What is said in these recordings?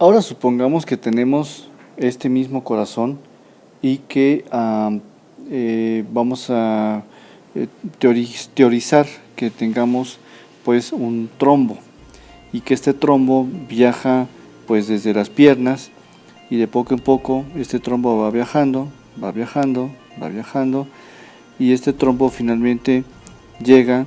Ahora supongamos que tenemos este mismo corazón y que vamos a teorizar que tengamos pues un trombo y que este trombo viaja pues desde las piernas y de poco en poco este trombo va viajando, va viajando, va viajando y este trombo finalmente llega,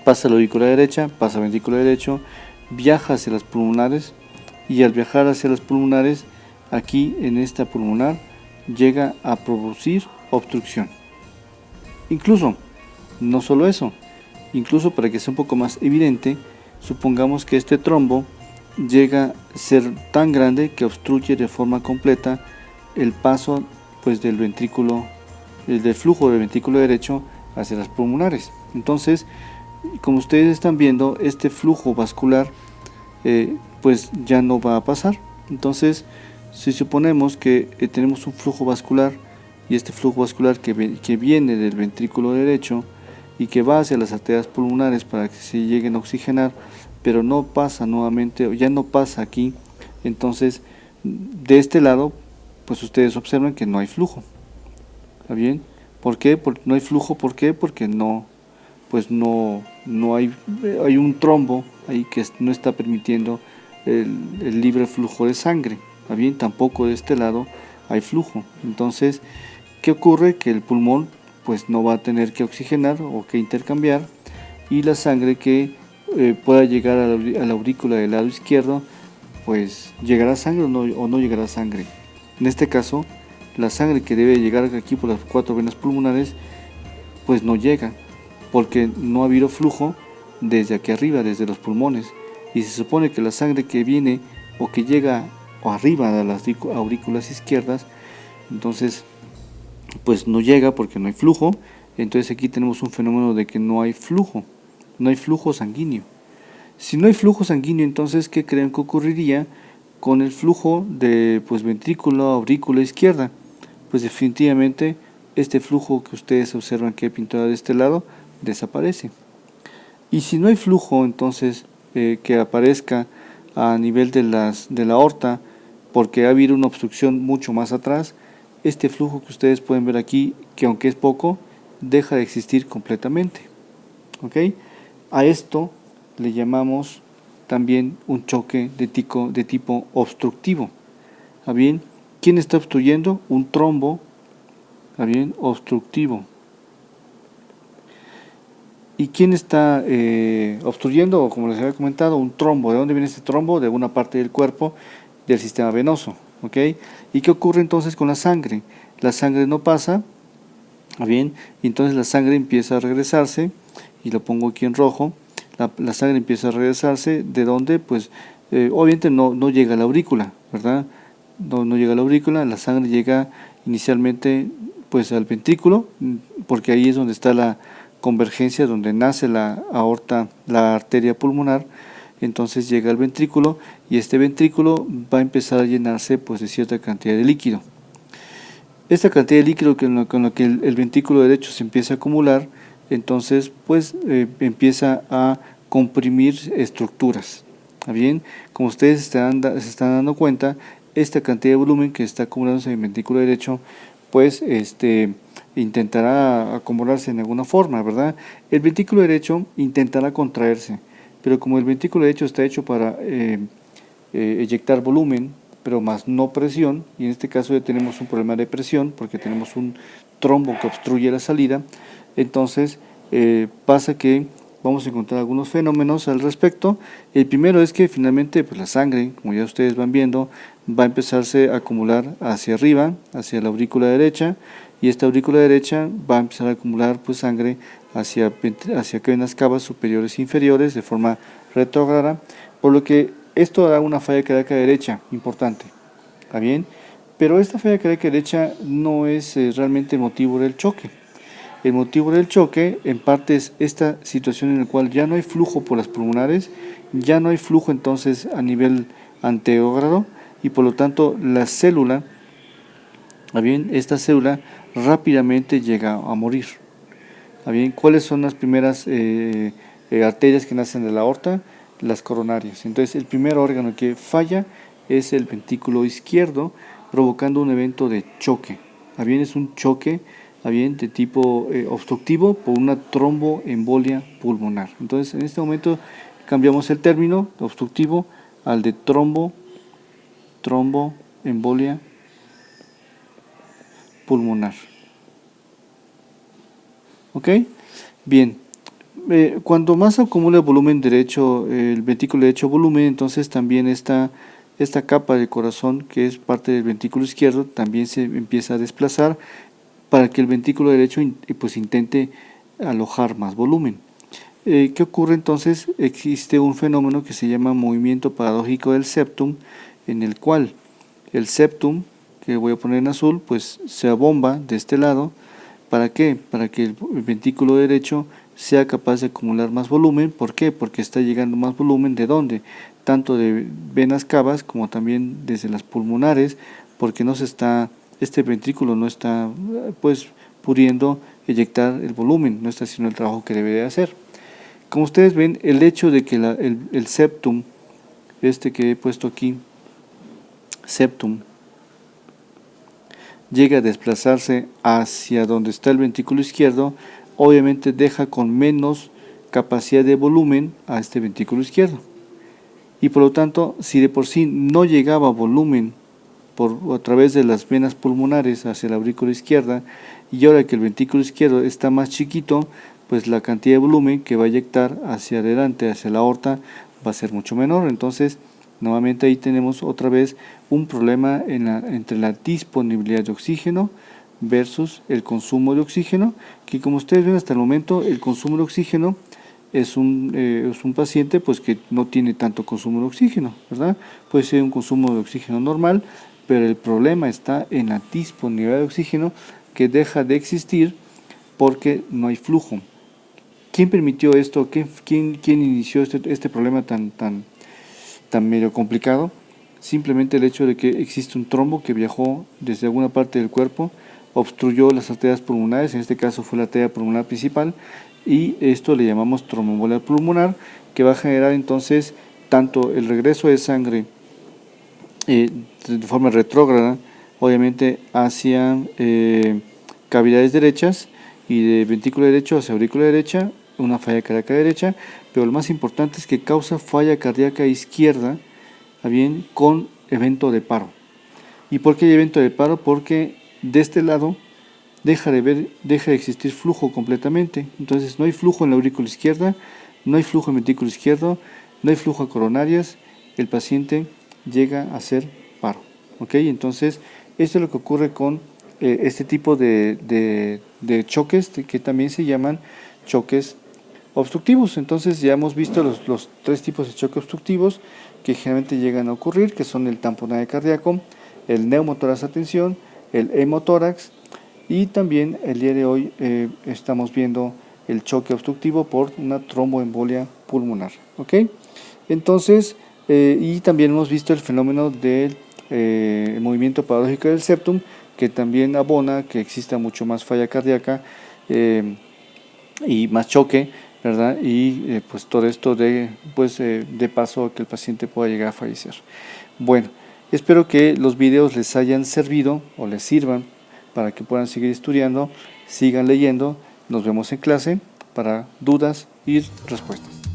pasa la aurícula derecha, pasa el ventrículo derecho, viaja hacia las pulmonares y al viajar hacia las pulmonares, aquí en esta pulmonar, llega a producir obstrucción. Incluso, no solo eso, incluso para que sea un poco más evidente, supongamos que este trombo llega a ser tan grande que obstruye de forma completa el paso pues, del ventrículo, del flujo del ventrículo derecho hacia las pulmonares. Entonces, como ustedes están viendo, este flujo vascular pues ya no va a pasar. Entonces, si suponemos que tenemos un flujo vascular y este flujo vascular que viene del ventrículo derecho y que va hacia las arterias pulmonares para que se lleguen a oxigenar, pero no pasa nuevamente, o ya no pasa aquí, entonces de este lado, pues ustedes observan que no hay flujo. ¿Está bien? ¿Por qué? Porque no hay flujo. ¿Por qué? Porque pues no hay un trombo ahí que no está permitiendo el libre flujo de sangre. ¿Está bien? Tampoco de este lado hay flujo. Entonces, ¿qué ocurre? Que el pulmón pues no va a tener que oxigenar o que intercambiar, y la sangre que pueda llegar a la aurícula del lado izquierdo, pues llegará sangre o no llegará sangre. En este caso, la sangre que debe llegar aquí por las 4 venas pulmonares, pues no llega, porque no ha habido flujo desde aquí arriba, desde los pulmones, y se supone que la sangre que viene o que llega o arriba de las aurículas izquierdas, entonces pues no llega porque no hay flujo. Entonces aquí tenemos un fenómeno de que no hay flujo sanguíneo. Si no hay flujo sanguíneo, entonces ¿qué creen que ocurriría con el flujo de pues ventrículo aurícula izquierda? Pues definitivamente este flujo que ustedes observan que he pintado de este lado desaparece. Y si no hay flujo, entonces que aparezca a nivel de la aorta, porque ha habido una obstrucción mucho más atrás, este flujo que ustedes pueden ver aquí, que aunque es poco, deja de existir completamente. ¿Ok? A esto le llamamos también un choque de tipo obstructivo. ¿Está bien? ¿Quién está obstruyendo? Un trombo, ¿está bien? Obstructivo. ¿Y quién está obstruyendo? Como les había comentado, un trombo. ¿De dónde viene este trombo? De una parte del cuerpo del sistema venoso. ¿Ok? ¿Y qué ocurre entonces con la sangre? La sangre no pasa, bien, y entonces la sangre empieza a regresarse, y lo pongo aquí en rojo. La sangre empieza a regresarse, ¿de dónde? Pues obviamente no llega a la aurícula, ¿verdad? No llega a la aurícula, la sangre llega inicialmente pues al ventrículo, porque ahí es donde está la convergencia, donde nace la aorta, la arteria pulmonar. Entonces llega al ventrículo y este ventrículo va a empezar a llenarse pues de cierta cantidad de líquido. Esta cantidad de líquido con lo que el ventrículo derecho se empieza a acumular, entonces pues empieza a comprimir estructuras. ¿Está bien? Como ustedes se están dando cuenta, esta cantidad de volumen que está acumulándose en el ventrículo derecho, pues intentará acumularse en alguna forma, ¿verdad? El ventrículo derecho intentará contraerse, pero como el ventrículo derecho está hecho para eyectar volumen, pero más no presión, y en este caso ya tenemos un problema de presión porque tenemos un trombo que obstruye la salida, entonces pasa que vamos a encontrar algunos fenómenos al respecto. El primero es que finalmente pues la sangre, como ya ustedes van viendo, va a empezarse a acumular hacia arriba, hacia la aurícula derecha, y esta aurícula derecha va a empezar a acumular pues sangre hacia venas cavas superiores e inferiores de forma retrógrada, por lo que esto da una falla cardíaca derecha importante. ¿Está bien? Pero esta falla cardíaca derecha no es realmente el motivo del choque. El motivo del choque en parte es esta situación en la cual ya no hay flujo por las pulmonares, ya no hay flujo entonces a nivel anteógrado, y por lo tanto la célula, ¿está bien? Esta célula rápidamente llega a morir. ¿Está bien? ¿Cuáles son las primeras arterias que nacen de la aorta? Las coronarias. Entonces el primer órgano que falla es el ventrículo izquierdo, provocando un evento de choque. Bien, es un choque bien, de tipo obstructivo por una tromboembolia pulmonar. Entonces, en este momento cambiamos el término obstructivo al de tromboembolia pulmonar. ¿Ok? Bien. Cuando más acumula volumen derecho, el ventrículo derecho volumen, entonces también esta capa del corazón, que es parte del ventrículo izquierdo, también se empieza a desplazar para que el ventrículo derecho pues intente alojar más volumen. ¿Qué ocurre entonces? Existe un fenómeno que se llama movimiento paradójico del septum, en el cual el septum, que voy a poner en azul, pues se abomba de este lado. ¿Para qué? Para que el ventrículo derecho sea capaz de acumular más volumen. ¿Por qué? Porque está llegando más volumen. ¿De dónde? Tanto de venas cavas como también desde las pulmonares, porque este ventrículo no está pues pudiendo eyectar el volumen, no está haciendo el trabajo que debería hacer. Como ustedes ven, el hecho de que el septum, que he puesto aquí, septum, llega a desplazarse hacia donde está el ventrículo izquierdo, obviamente deja con menos capacidad de volumen a este ventrículo izquierdo. Y por lo tanto, si de por sí no llegaba volumen a través de las venas pulmonares hacia la aurícula izquierda, y ahora que el ventrículo izquierdo está más chiquito, pues la cantidad de volumen que va a eyectar hacia adelante, hacia la aorta, va a ser mucho menor. Entonces, nuevamente ahí tenemos otra vez un problema entre la disponibilidad de oxígeno versus el consumo de oxígeno, que como ustedes ven hasta el momento, el consumo de oxígeno es un paciente pues que no tiene tanto consumo de oxígeno, ¿verdad? Puede ser un consumo de oxígeno normal, pero el problema está en la disponibilidad de oxígeno, que deja de existir porque no hay flujo. ¿Quién permitió esto? ¿Quién inició este problema tan medio complicado? Simplemente el hecho de que existe un trombo que viajó desde alguna parte del cuerpo, obstruyó las arterias pulmonares, en este caso fue la arteria pulmonar principal, y esto le llamamos tromboembolia pulmonar, que va a generar entonces tanto el regreso de sangre de forma retrógrada, obviamente hacia cavidades derechas, y de ventrículo derecho hacia aurícula derecha, una falla cardíaca derecha, pero lo más importante es que causa falla cardíaca izquierda, bien, con evento de paro. ¿Y por qué hay evento de paro? Porque de este lado deja de existir flujo completamente. Entonces no hay flujo en la aurícula izquierda, no hay flujo en el ventrículo izquierdo, no hay flujo a coronarias, el paciente llega a hacer paro. ¿Ok? Entonces esto es lo que ocurre con este tipo de choques, que también se llaman choques obstructivos. Entonces ya hemos visto los tres tipos de choques obstructivos que generalmente llegan a ocurrir, que son el tamponaje cardíaco, el neumotórax a tensión, el hemotórax, y también el día de hoy estamos viendo el choque obstructivo por una tromboembolia pulmonar. ¿Ok? Entonces, y también hemos visto el fenómeno del movimiento paradójico del septum, que también abona que exista mucho más falla cardíaca y más choque, ¿verdad? Y pues todo esto de paso a que el paciente pueda llegar a fallecer. Bueno, espero que los videos les hayan servido o les sirvan para que puedan seguir estudiando, sigan leyendo. Nos vemos en clase para dudas y respuestas.